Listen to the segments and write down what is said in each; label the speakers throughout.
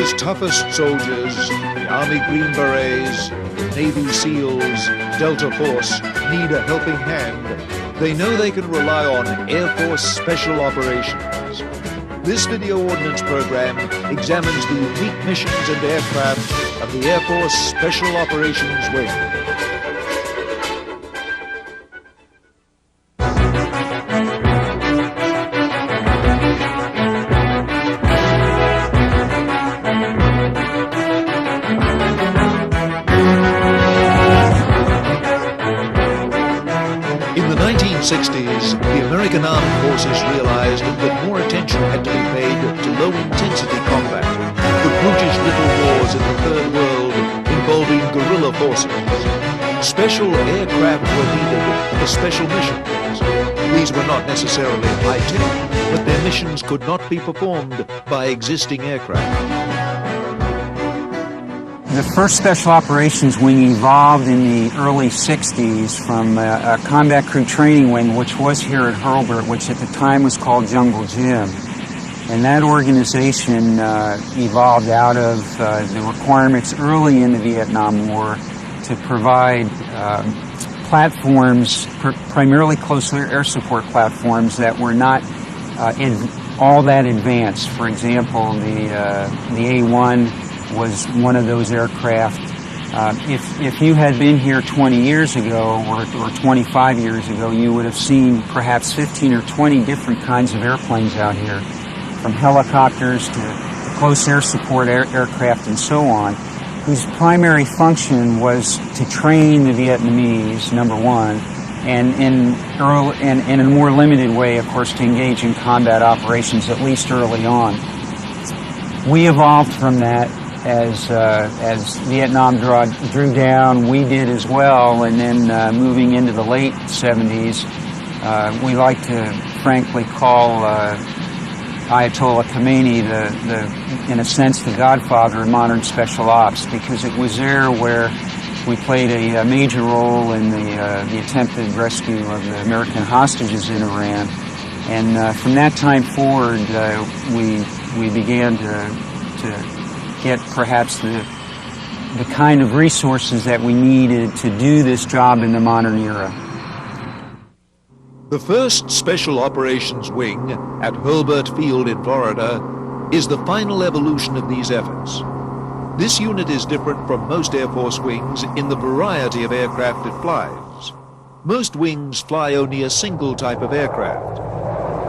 Speaker 1: America's toughest soldiers, the Army Green Berets, the Navy SEALs, Delta Force, need a helping hand, they know they can rely on Air Force Special Operations. This video ordnance program examines the unique missions and aircraft of the Air Force Special Operations Wing. In the 1960s, the American Armed Forces realized that more attention had to be paid to low-intensity combat, the brutish little wars in the Third World involving guerrilla forces. Special aircraft were needed for special missions. These were not necessarily high-tech, but their missions could not be performed by existing aircraft.
Speaker 2: The first Special Operations Wing evolved in the early 60s from a combat crew training wing, which was here at Hurlburt, which at the time was called Jungle Gym. And that organization evolved out of the requirements early in the Vietnam War to provide platforms, primarily close air support platforms that were not all that advanced. For example, the A-1 was one of those aircraft. If you had been here 20 years ago or 25 years ago, you would have seen perhaps 15 or 20 different kinds of airplanes out here, from helicopters to close air support aircraft and so on, whose primary function was to train the Vietnamese, number one, and in a more limited way, of course, to engage in combat operations, at least early on. We evolved from that. As Vietnam drew down, we did as well, and then moving into the late 70s, we like to frankly call Ayatollah Khomeini in a sense, the godfather of modern special ops, because it was there where we played a major role in the attempted rescue of the American hostages in Iran. And from that time forward, we began to get perhaps the kind of resources that we needed to do this job in the modern era.
Speaker 1: The first Special Operations Wing at Hurlburt Field in Florida is the final evolution of these efforts. This unit is different from most Air Force wings in the variety of aircraft it flies. Most wings fly only a single type of aircraft.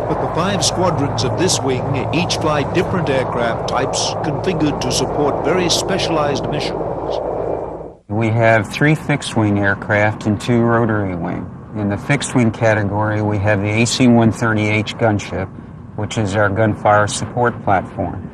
Speaker 1: But the 5 squadrons of this wing each fly different aircraft types configured to support very specialized missions.
Speaker 2: We have 3 fixed-wing aircraft and 2 rotary wing. In the fixed-wing category, we have the AC-130H Gunship, which is our gunfire support platform.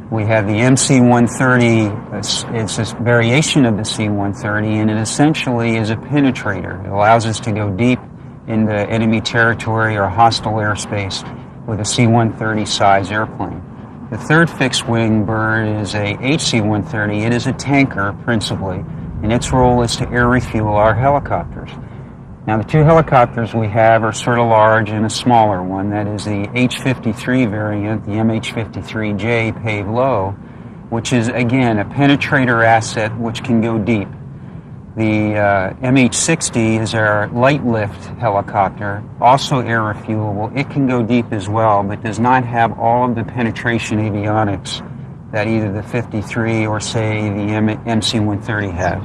Speaker 2: We have the MC-130, it's a variation of the C-130, and it essentially is a penetrator. It allows us to go deep into enemy territory or hostile airspace with a C-130 size airplane. The third fixed-wing bird is a HC-130. It is a tanker, principally, and its role is to air refuel our helicopters. Now, the 2 helicopters we have are sort of large and a smaller one. That is the H-53 variant, the MH-53J Pave Low, which is, again, a penetrator asset which can go deep. The MH-60 is our light lift helicopter, also air refuelable. It can go deep as well, but does not have all of the penetration avionics that either the 53 or, say, the MC-130 have.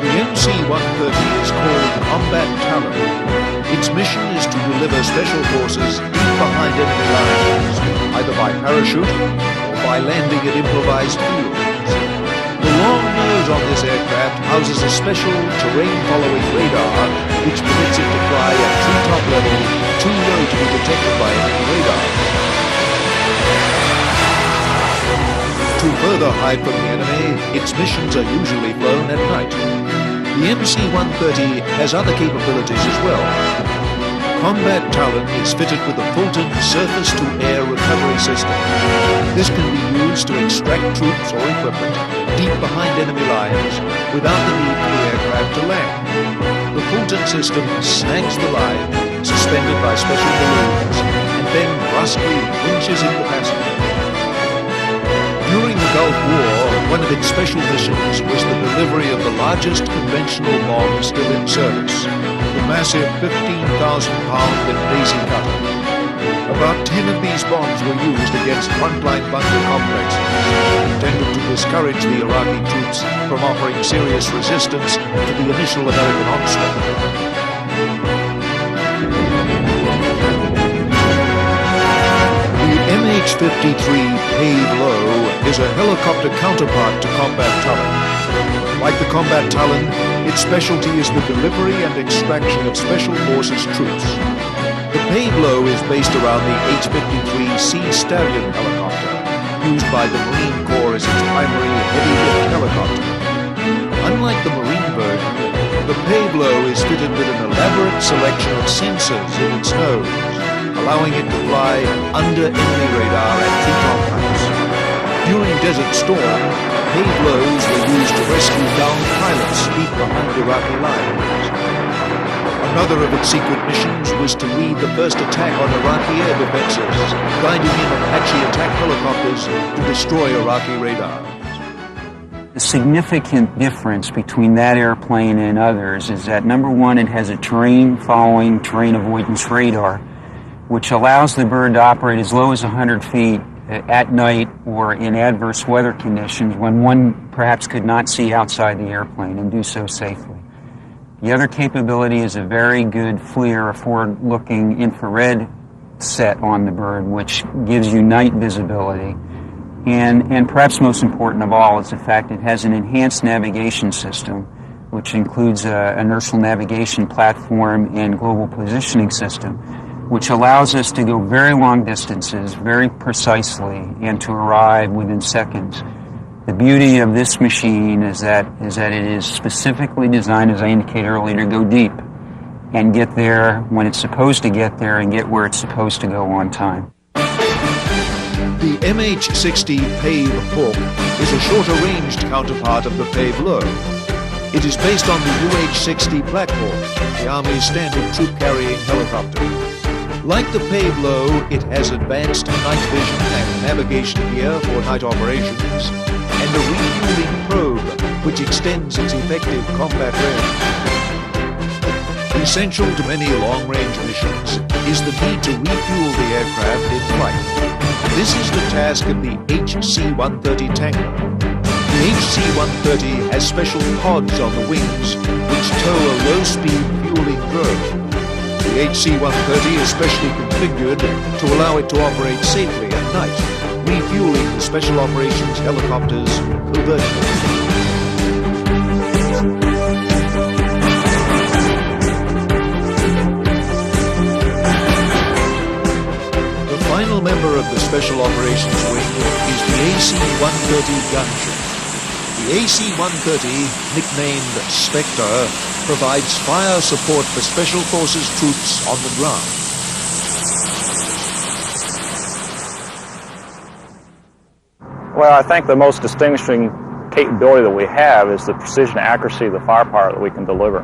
Speaker 1: The MC-130 is called Combat Talon. Its mission is to deliver special forces deep behind enemy lines, either by parachute or by landing at improvised fields. The long nose on this aircraft houses a special terrain-following radar which permits it to fly at treetop level, too low to be detected by enemy radar. To further hide from the enemy, its missions are usually flown at night. The MC-130 has other capabilities as well. Combat Talon is fitted with a Fulton surface-to-air recovery system. This can be used to extract troops or equipment deep behind enemy lines without the need for the aircraft to land. The Fulton system snags the line, suspended by special balloons, and then brusquely winches in the passenger. During the Gulf War, one of its special missions was the delivery of the largest conventional bomb still in service, the massive 15,000-pound Daisy cutter. About 10 of these bombs were used against frontline bunker complexes, intended to discourage the Iraqi troops from offering serious resistance to the initial American onslaught. The MH-53 Pave-Low is a helicopter counterpart to Combat Talon. Like the Combat Talon, its specialty is the delivery and extraction of Special Forces troops. The Pave-Low is based around the H-53 Sea Stallion helicopter, used by the Marine Corps as its primary heavy-lift helicopter. Unlike the Marine version, the Pave-Low is fitted with an elaborate selection of sensors in its nose, allowing it to fly under enemy radar at treetop heights. During Desert Storm, Pave-Lows were used to rescue downed pilots deep behind Iraqi lines. Another of its secret missions was to lead the first attack on Iraqi air defenses, guiding in Apache attack helicopters to destroy Iraqi radars.
Speaker 2: The significant difference between that airplane and others is that, number one, it has a terrain-following, terrain avoidance radar, which allows the bird to operate as low as 100 feet at night or in adverse weather conditions when one perhaps could not see outside the airplane, and do so safely. The other capability is a very good FLIR, a forward-looking infrared set on the bird, which gives you night visibility. And perhaps most important of all is the fact it has an enhanced navigation system, which includes an inertial navigation platform and global positioning system, which allows us to go very long distances very precisely and to arrive within seconds. The beauty of this machine is that it is specifically designed, as I indicated earlier, to go deep and get there when it's supposed to get there and get where it's supposed to go on time.
Speaker 1: The MH-60 Pave Hawk is a shorter-ranged counterpart of the Pave-Low. It is based on the UH-60 Black Hawk, the Army's standard troop-carrying helicopter. Like the Pave-Low, it has advanced night vision and navigation gear for night operations, and a refueling probe, which extends its effective combat range. Essential to many long-range missions is the need to refuel the aircraft in flight. This is the task of the HC-130 tanker. The HC-130 has special pods on the wings, which tow a low-speed fueling drone. The HC-130 is specially configured to allow it to operate safely at night, refueling the Special Operations helicopters covertly. The final member of the Special Operations Wing is the AC-130 Gunship. The AC-130, nicknamed Spectre, provides fire support for Special Forces troops on the ground.
Speaker 3: Well, I think the most distinguishing capability that we have is the precision accuracy of the firepower that we can deliver.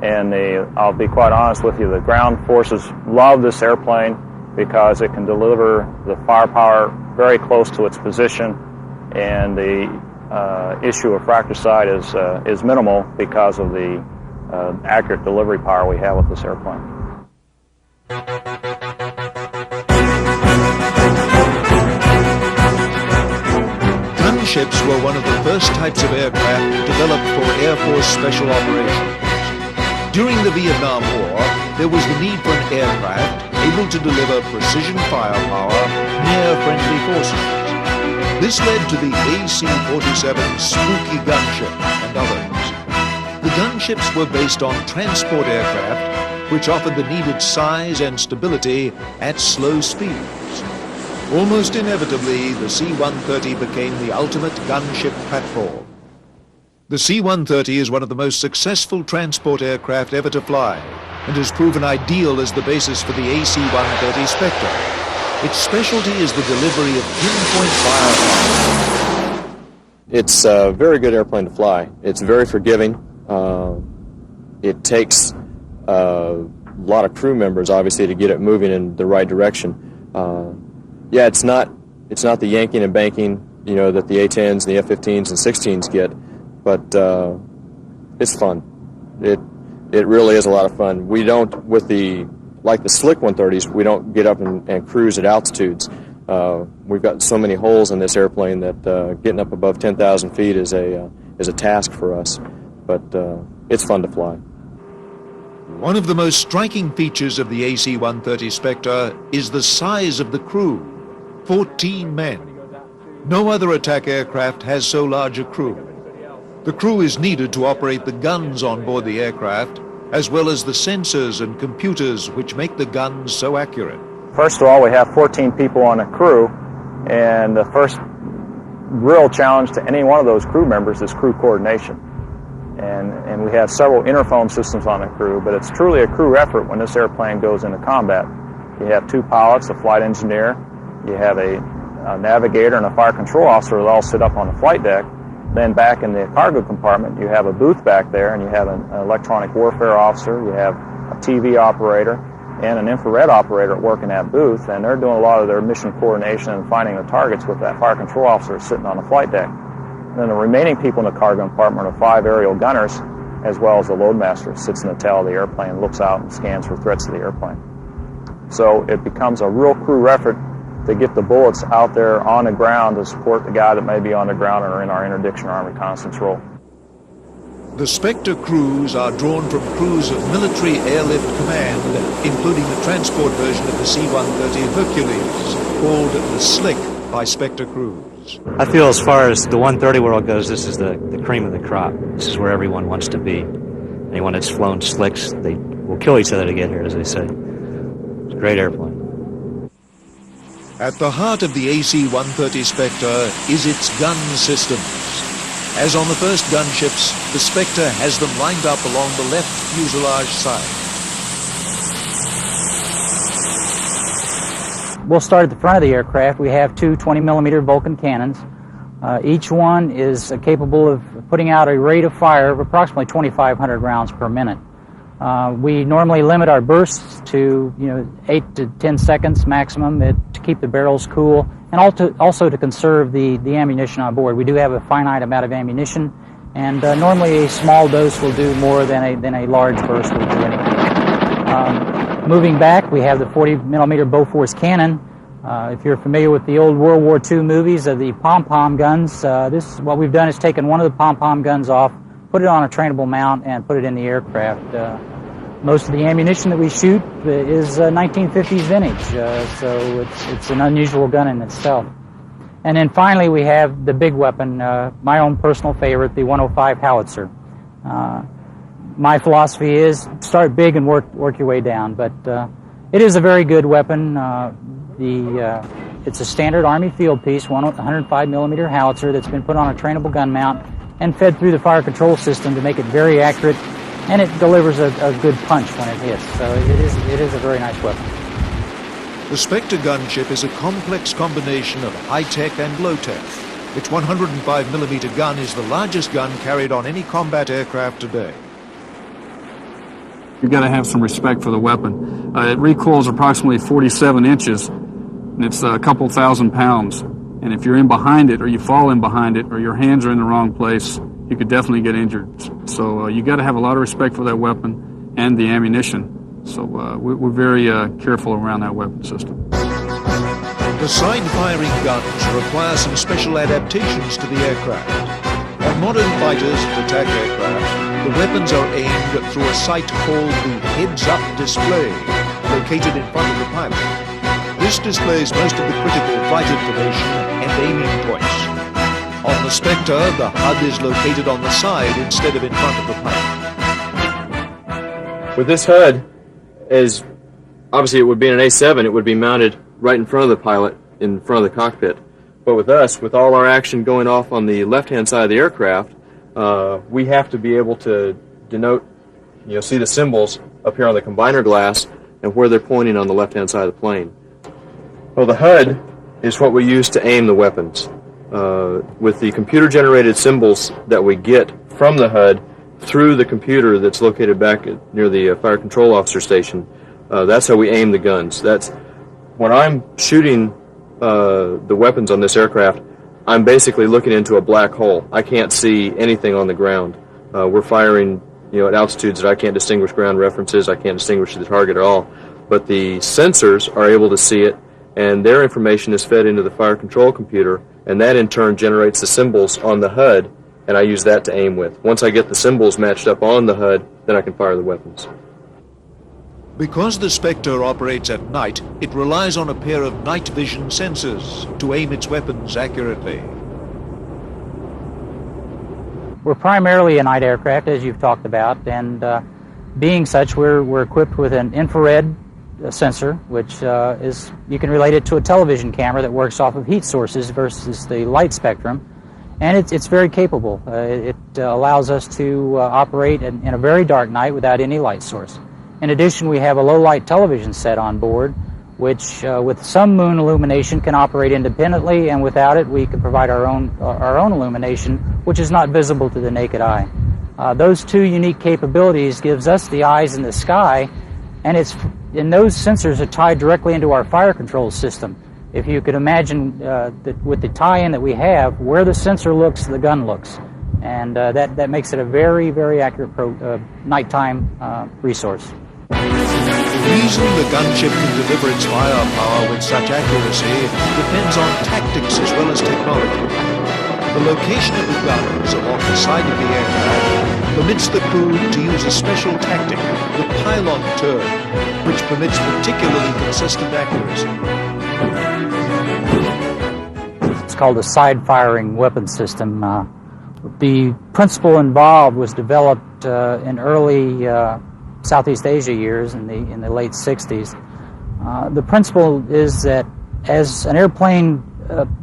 Speaker 3: And I'll be quite honest with you, the ground forces love this airplane because it can deliver the firepower very close to its position, and the issue of fratricide is minimal because of the accurate delivery power we have with this airplane.
Speaker 1: Gunships were one of the first types of aircraft developed for Air Force special operations. During the Vietnam War, there was the need for an aircraft able to deliver precision firepower near friendly forces. This led to the AC-47 Spooky Gunship and others. The gunships were based on transport aircraft, which offered the needed size and stability at slow speeds. Almost inevitably, the C-130 became the ultimate gunship platform. The C-130 is one of the most successful transport aircraft ever to fly, and has proven ideal as the basis for the AC-130 Spectre. Its specialty is the delivery of pinpoint firepower.
Speaker 4: It's a very good airplane to fly. It's very forgiving. It takes a lot of crew members, obviously, to get it moving in the right direction. Yeah, it's not the yanking and banking, you know, that the A-10s, the F-15s, and 16s get, but it's fun. It really is a lot of fun. We don't, with the slick 130s, we don't get up and cruise at altitudes. We've got so many holes in this airplane that getting up above 10,000 feet is a task for us, but it's fun to fly.
Speaker 1: One of the most striking features of the AC-130 Spectre is the size of the crew, 14 men. No other attack aircraft has so large a crew. The crew is needed to operate the guns on board the aircraft, as well as the sensors and computers which make the guns so accurate.
Speaker 3: First of all, we have 14 people on a crew, and the first real challenge to any one of those crew members is crew coordination. And we have several interphone systems on the crew, but it's truly a crew effort when this airplane goes into combat. You have two pilots, a flight engineer, you have a navigator and a fire control officer that all sit up on the flight deck. Then back in the cargo compartment, you have a booth back there, and you have an electronic warfare officer, you have a TV operator, and an infrared operator working that booth, and they're doing a lot of their mission coordination and finding the targets with that fire control officer sitting on the flight deck. And then the remaining people in the cargo compartment are 5 aerial gunners, as well as the loadmaster sits in the tail of the airplane, looks out and scans for threats to the airplane. So it becomes a real crew effort to get the bullets out there on the ground to support the guy that may be on the ground or in our interdiction or army reconnaissance role.
Speaker 1: The Spectre crews are drawn from crews of Military Airlift Command, including the transport version of the C-130 Hercules, called the Slick by Spectre crews.
Speaker 5: I feel as far as the 130 world goes, this is the cream of the crop. This is where everyone wants to be. Anyone that's flown Slicks, they will kill each other to get here, as they say. It's a great airplane.
Speaker 1: At the heart of the AC-130 Spectre is its gun systems. As on the first gunships, the Spectre has them lined up along the left fuselage side.
Speaker 6: We'll start at the front of the aircraft. We have two 20mm Vulcan cannons. Each one is capable of putting out a rate of fire of approximately 2,500 rounds per minute. We normally limit our bursts to 8 to 10 seconds maximum to keep the barrels cool, and also to conserve the ammunition on board. We do have a finite amount of ammunition, and normally a small dose will do more than a large burst will do anything. Moving back, we have the 40mm Bofors cannon. If you're familiar with the old World War II movies of the pom-pom guns, what we've done is taken one of the pom-pom guns off, put it on a trainable mount, and put it in the aircraft. Most of the ammunition that we shoot is 1950s vintage, so it's an unusual gun in itself. And then finally we have the big weapon, my own personal favorite, the 105 howitzer. My philosophy is start big and work your way down, but it is a very good weapon. It's a standard Army field piece, 105mm howitzer that's been put on a trainable gun mount and fed through the fire control system to make it very accurate, and it delivers a good punch when it hits. So it is a very nice weapon.
Speaker 1: The Spectre gunship is a complex combination of high-tech and low-tech. Its 105mm gun is the largest gun carried on any combat aircraft today.
Speaker 7: You've got to have some respect for the weapon. It recoils approximately 47 inches, and it's a couple thousand pounds. And if you're in behind it, or you fall in behind it, or your hands are in the wrong place, you could definitely get injured. So you got to have a lot of respect for that weapon and the ammunition. So we're very careful around that weapon system.
Speaker 1: The side-firing guns require some special adaptations to the aircraft. On modern fighters and attack aircraft, the weapons are aimed through a sight called the heads-up display, located in front of the pilot. This displays most of the critical flight information and aiming points. On the Spectre, the HUD is located on the side instead of in front of the pilot.
Speaker 4: With this HUD, as obviously it would be in an A7, it would be mounted right in front of the pilot, in front of the cockpit. But with us, with all our action going off on the left-hand side of the aircraft, we have to be able to denote, see the symbols up here on the combiner glass and where they're pointing on the left-hand side of the plane. Well, the HUD is what we use to aim the weapons. With the computer-generated symbols that we get from the HUD through the computer that's located back near the fire control officer station, that's how we aim the guns. when I'm shooting the weapons on this aircraft, I'm basically looking into a black hole. I can't see anything on the ground. We're firing, at altitudes that I can't distinguish ground references. I can't distinguish the target at all. But the sensors are able to see it, and their information is fed into the fire control computer, and that in turn generates the symbols on the HUD, and I use that to aim with. Once I get the symbols matched up on the HUD, then I can fire the weapons.
Speaker 1: Because the Spectre operates at night, it relies on a pair of night vision sensors to aim its weapons accurately.
Speaker 6: We're primarily a night aircraft, as you've talked about, and being such, we're equipped with an infrared sensor, which you can relate it to a television camera that works off of heat sources versus the light spectrum, and it's very capable. It allows us to operate in a very dark night without any light source. In addition, we have a low-light television set on board, which with some moon illumination can operate independently, and without it we can provide our own illumination, which is not visible to the naked eye. Those two unique capabilities gives us the eyes in the sky, and those sensors are tied directly into our fire control system. If you could imagine that with the tie-in that we have, where the sensor looks, the gun looks, and that makes it a very, very accurate nighttime resource.
Speaker 1: The reason the gunship can deliver its firepower with such accuracy depends on tactics as well as technology. The location of the guns along the side of the aircraft permits the crew to use a special tactic, the pylon turn, which permits particularly consistent accuracy.
Speaker 6: It's called a side-firing weapon system. The principle involved was developed in early Southeast Asia years in the late 60s. The principle is that as an airplane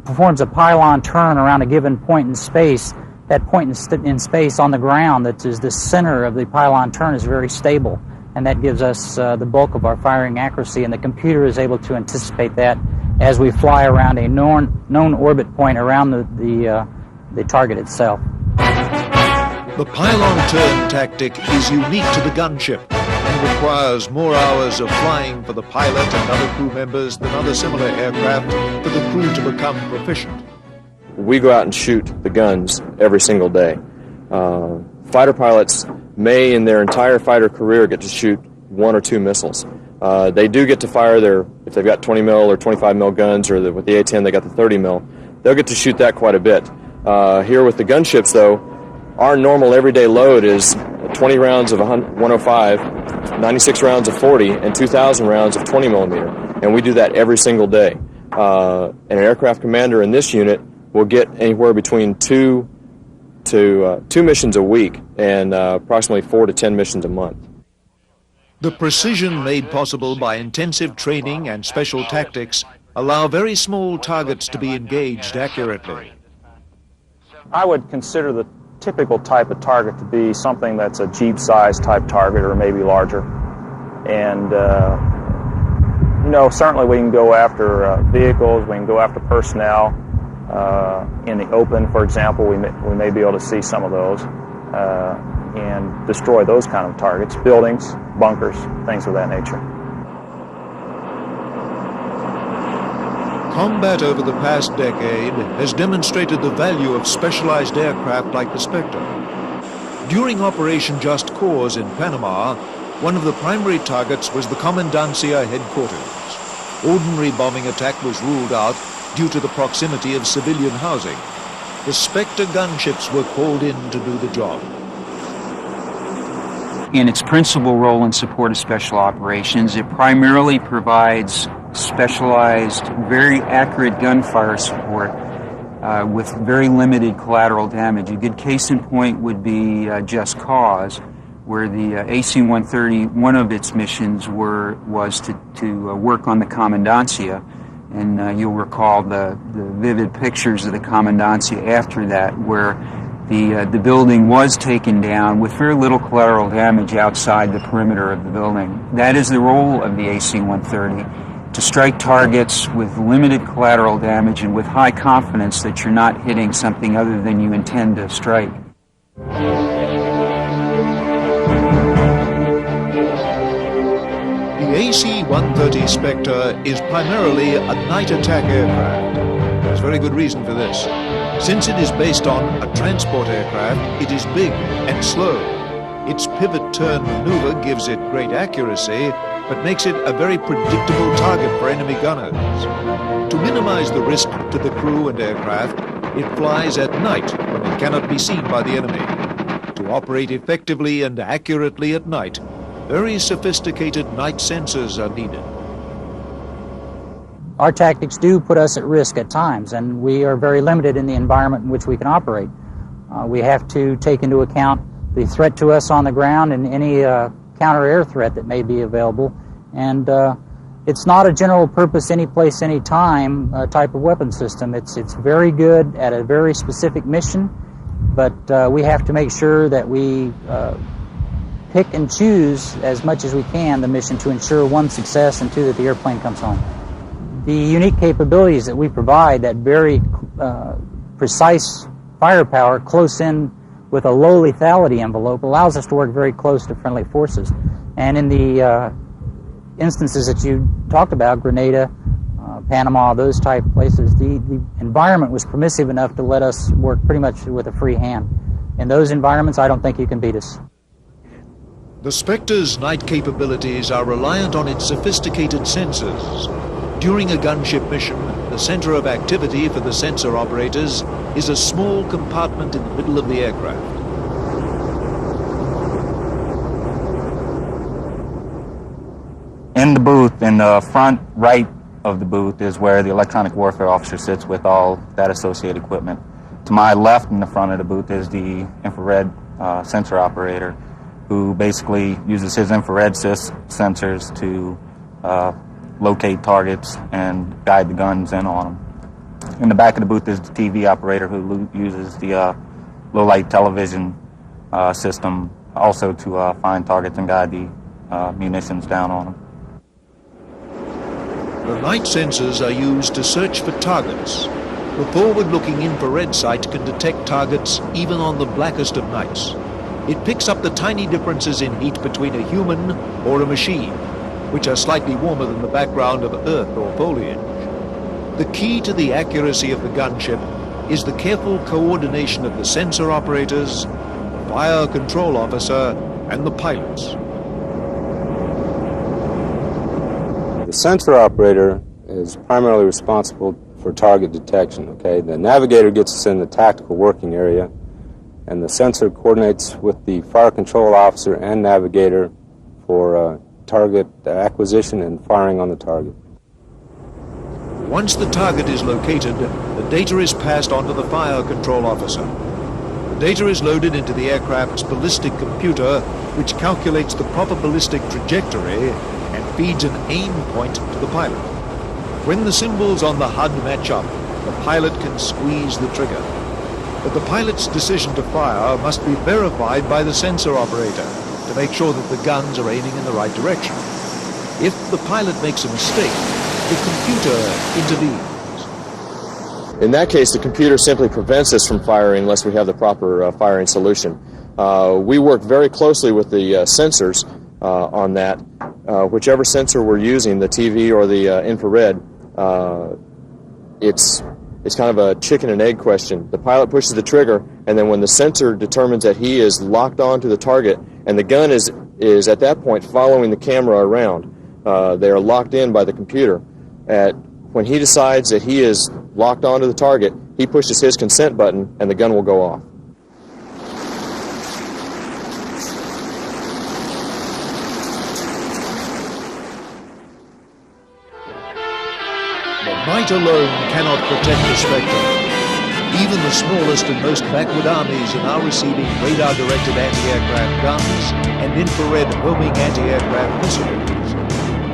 Speaker 6: performs a pylon turn around a given point in space, that point in space on the ground that is the center of the pylon turn is very stable, and that gives us the bulk of our firing accuracy, and the computer is able to anticipate that as we fly around a known orbit point around the target itself.
Speaker 1: The pylon turn tactic is unique to the gunship and requires more hours of flying for the pilot and other crew members than other similar aircraft for the crew to become proficient.
Speaker 4: We go out and shoot the guns every single day. Fighter pilots may, in their entire fighter career, get to shoot 1 or 2 missiles. They do get to fire if they've got 20 mil or 25 mil guns, or with the A-10 they got the 30 mil. They'll get to shoot that quite a bit. Here with the gunships, though, our normal everyday load is 20 rounds of 105, 96 rounds of 40, and 2,000 rounds of 20 millimeter, and we do that every single day. And an aircraft commander in this unit will get anywhere between 2 missions a week and approximately 4 to 10 missions a month.
Speaker 1: The precision made possible by intensive training and special tactics allow very small targets to be engaged accurately.
Speaker 3: I would consider the typical type of target to be something that's a Jeep-sized type target or maybe larger. And, certainly we can go after vehicles, we can go after personnel. In the open, for example, we may be able to see some of those and destroy those kind of targets, buildings, bunkers, things of that nature.
Speaker 1: Combat over the past decade has demonstrated the value of specialized aircraft like the Spectre. During Operation Just Cause in Panama, one of the primary targets was the Comandancia headquarters. Ordinary bombing attack was ruled out due to the proximity of civilian housing. The Spectre gunships were called in to do the job.
Speaker 2: In its principal role in support of special operations, it primarily provides specialized, very accurate gunfire support with very limited collateral damage. A good case in point would be Just Cause, where the AC-130, one of its missions was to work on the Comandancia. And you'll recall the vivid pictures of the Comandancia after that, where the building was taken down with very little collateral damage outside the perimeter of the building. That is the role of the AC-130, to strike targets with limited collateral damage and with high confidence that you're not hitting something other than you intend to strike.
Speaker 1: The AC-130 Spectre is primarily a night attack aircraft. There's very good reason for this. Since it is based on a transport aircraft, it is big and slow. Its pivot turn maneuver gives it great accuracy, but makes it a very predictable target for enemy gunners. To minimize the risk to the crew and aircraft, it flies at night when it cannot be seen by the enemy. To operate effectively and accurately at night, very sophisticated night sensors are needed.
Speaker 6: Our tactics do put us at risk at times, and we are very limited in the environment in which we can operate. We have to take into account the threat to us on the ground and any counter-air threat that may be available. And it's not a general purpose, any place, any time type of weapon system. It's very good at a very specific mission, but we have to make sure that we pick and choose as much as we can the mission to ensure, one, success, and two, that the airplane comes home. The unique capabilities that we provide, that very precise firepower close in with a low lethality envelope, allows us to work very close to friendly forces. And in the instances that you talked about, Grenada, Panama, those type places, the environment was permissive enough to let us work pretty much with a free hand. In those environments, I don't think you can beat us.
Speaker 1: The Spectre's night capabilities are reliant on its sophisticated sensors. During a gunship mission, the center of activity for the sensor operators is a small compartment in the middle of the aircraft.
Speaker 8: In the booth, in the front right of the booth, is where the electronic warfare officer sits with all that associated equipment. To my left in the front of the booth is the infrared sensor operator, who basically uses his infrared sensors to locate targets and guide the guns in on them. In the back of the booth is the TV operator, who uses the low-light television system also to find targets and guide the munitions down on them.
Speaker 1: The night sensors are used to search for targets. The forward-looking infrared sight can detect targets even on the blackest of nights. It picks up the tiny differences in heat between a human or a machine, which are slightly warmer than the background of earth or foliage. The key to the accuracy of the gunship is the careful coordination of the sensor operators, the fire control officer, and the pilots.
Speaker 9: The sensor operator is primarily responsible for target detection, okay? The navigator gets us in the tactical working area, and the sensor coordinates with the fire control officer and navigator for target acquisition and firing on the target.
Speaker 1: Once the target is located, the data is passed on to the fire control officer. The data is loaded into the aircraft's ballistic computer, which calculates the proper ballistic trajectory and feeds an aim point to the pilot. When the symbols on the HUD match up, the pilot can squeeze the trigger. But the pilot's decision to fire must be verified by the sensor operator to make sure that the guns are aiming in the right direction. If the pilot makes a mistake, the computer intervenes.
Speaker 4: In that case, the computer simply prevents us from firing unless we have the proper firing solution. We work very closely with the sensors on that. Whichever sensor we're using, the TV or the infrared, it's kind of a chicken and egg question. The pilot pushes the trigger, and then when the sensor determines that he is locked onto the target, and the gun is at that point following the camera around, they are locked in by the computer. When he decides that he is locked onto the target, he pushes his consent button, and the gun will go off.
Speaker 1: Night alone cannot protect the Spectre. Even the smallest and most backward armies are now receiving radar-directed anti-aircraft guns and infrared homing anti-aircraft missiles.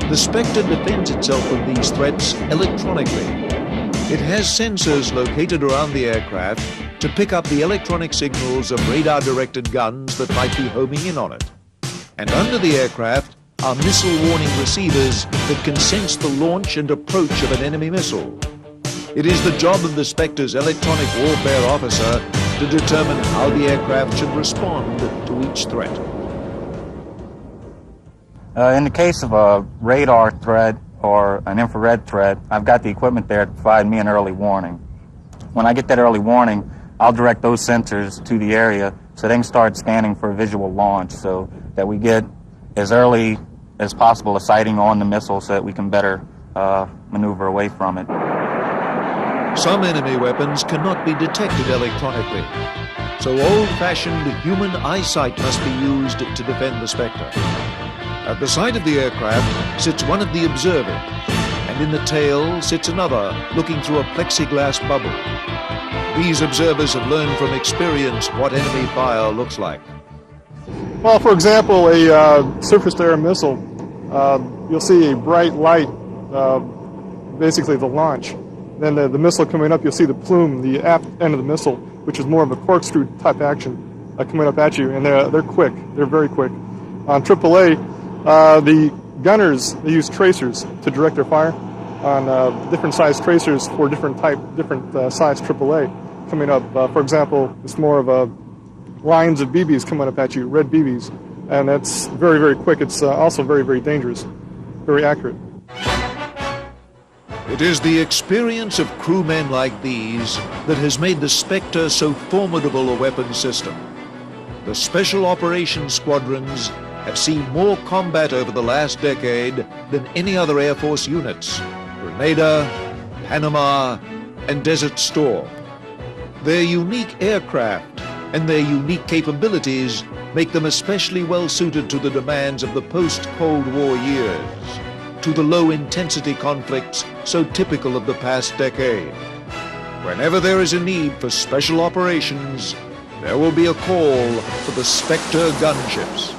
Speaker 1: The Spectre defends itself from these threats electronically. It has sensors located around the aircraft to pick up the electronic signals of radar-directed guns that might be homing in on it. And under the aircraft are missile warning receivers that can sense the launch and approach of an enemy missile. It is the job of the Spectre's electronic warfare officer to determine how the aircraft should respond to each threat.
Speaker 8: In the case of a radar threat or an infrared threat, I've got the equipment there to provide me an early warning. When I get that early warning, I'll direct those sensors to the area so they can start scanning for visual launch so that we get as early as possible a sighting on the missile so that we can better maneuver away from it.
Speaker 1: Some enemy weapons cannot be detected electronically, so old-fashioned human eyesight must be used to defend the Spectre. At the side of the aircraft sits one of the observers, and in the tail sits another looking through a plexiglass bubble. These observers have learned from experience what enemy fire looks like.
Speaker 10: Well, for example, a surface-to-air missile, you'll see a bright light, basically the launch. Then the missile coming up, you'll see the plume, the aft end of the missile, which is more of a corkscrew type action coming up at you, and they're quick. They're very quick. On AAA, the gunners, they use tracers to direct their fire on different size tracers for different size AAA coming up. For example, it's more of a lines of BBs coming up at you, red BBs, and that's very, very quick. It's also very, very dangerous, very accurate.
Speaker 1: It is the experience of crewmen like these that has made the Spectre so formidable a weapon system. The Special Operations Squadrons have seen more combat over the last decade than any other Air Force units: Grenada, Panama, and Desert Storm. Their unique aircraft and their unique capabilities make them especially well suited to the demands of the post-Cold War years, to the low-intensity conflicts so typical of the past decade. Whenever there is a need for special operations, there will be a call for the Spectre gunships.